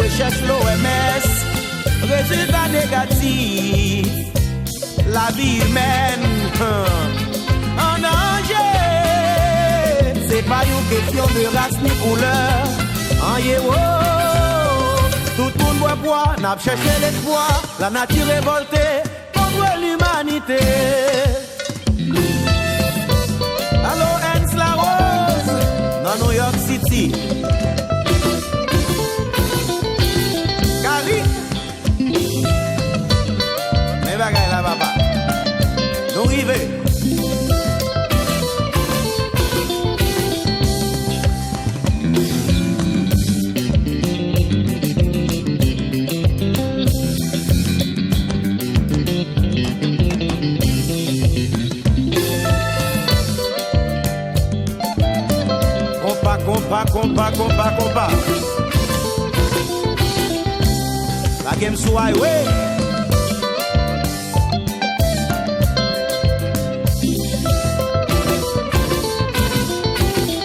recherches l'OMS, résultat négatif, la vie humaine en danger. C'est pas une question de race ni couleur, en yéwo. Tout le monde boit, n'a cherché l'espoir, la nature révoltée contre l'humanité. Allo Hans La Rose, dans New York City. Cali, mais bagaille là, papa. Nous arrivons. Compa. La game sous highway.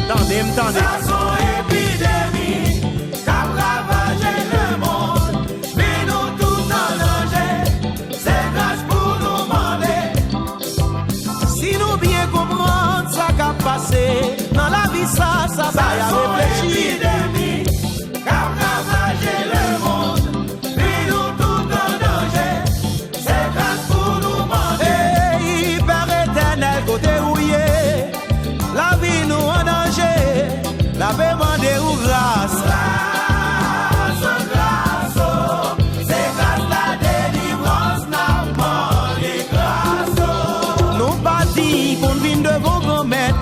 Tendez. Ça sont épidémies, ça ravage le monde. Mais nous tous en danger, c'est grâce pour nous demander. Si nous bien comprendre ça qu'a passé dans la vie, ça va y réfléchir. Épidémie, car ravager le monde. Mais nous tous en danger, c'est grâce pour nous demander. Et Père éternel, côté rouillé, la vie nous en danger. La paix demande ou grâce. Grâce, c'est grâce la délivrance, n'a demandé grâce. Nous pas dit pour nous venir devant grand-mère,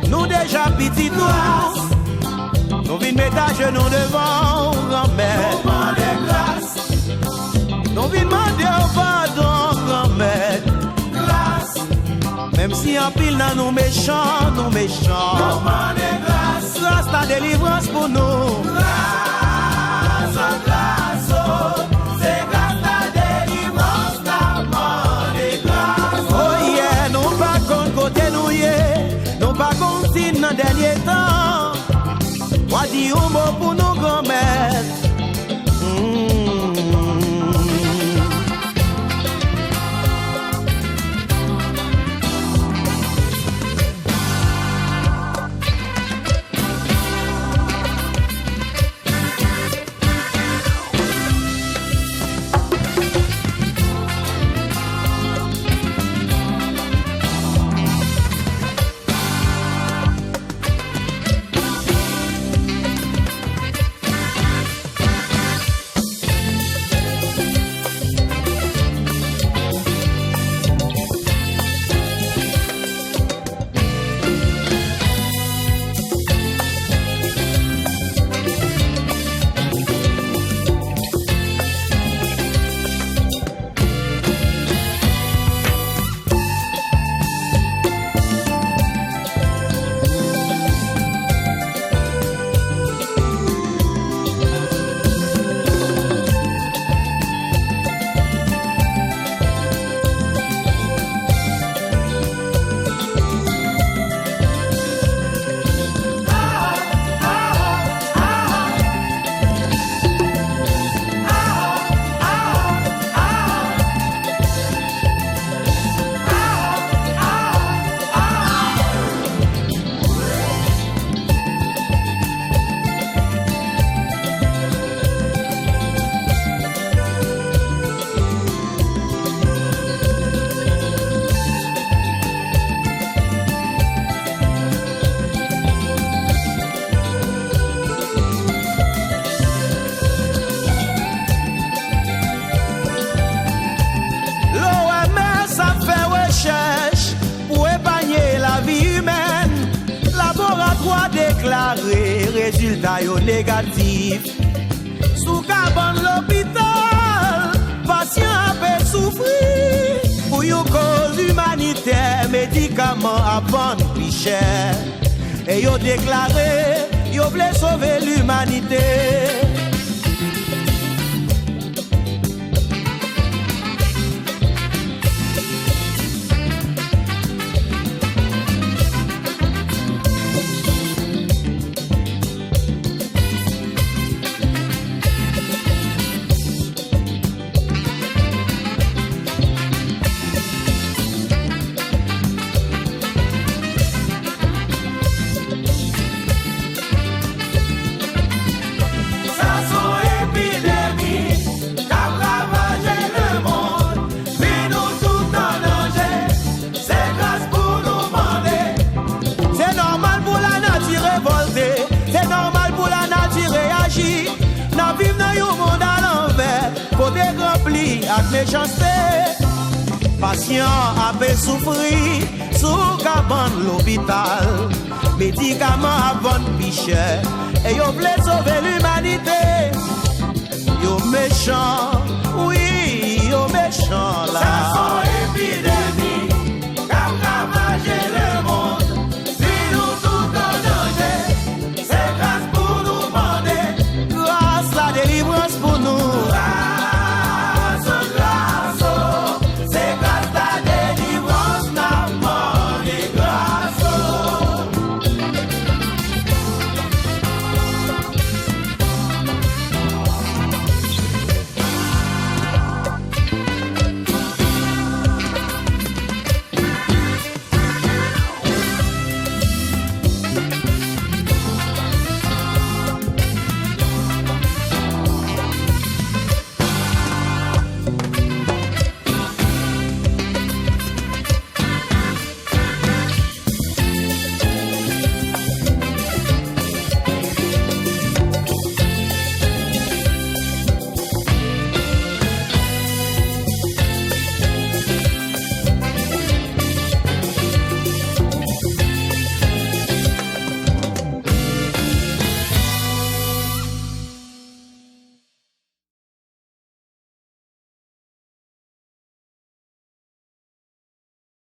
nous déjà petits nous. Nous venons mettre à genoux devant grand-mère. Nous demandons grâce. Nous venons demander pardon grand-mère. Grâce. Même si en pile dans nous méchants. Nous demandons grâce. Grâce la délivrance pour nous. Grâce. C'est grâce la délivrance. Demandez grâce. Oh yeah, nous pas contre côté nous yeah. Nous pas contre si dans dernier temps. Moi dis un mot pour nos grand-mères. Résultat négatif. Sous carbone l'hôpital, patient peut souffrir. Pour une cause humanitaire, médicaments à vendre plus cher. Et ils ont déclaré, ils voulaient sauver l'humanité. ak méchanceté. Patient apè souffrir sous caban l'hôpital. Médicaments à vendre plus cher. Et yo vle sauver l'humanité. Yo méchant, oui, yo méchant là.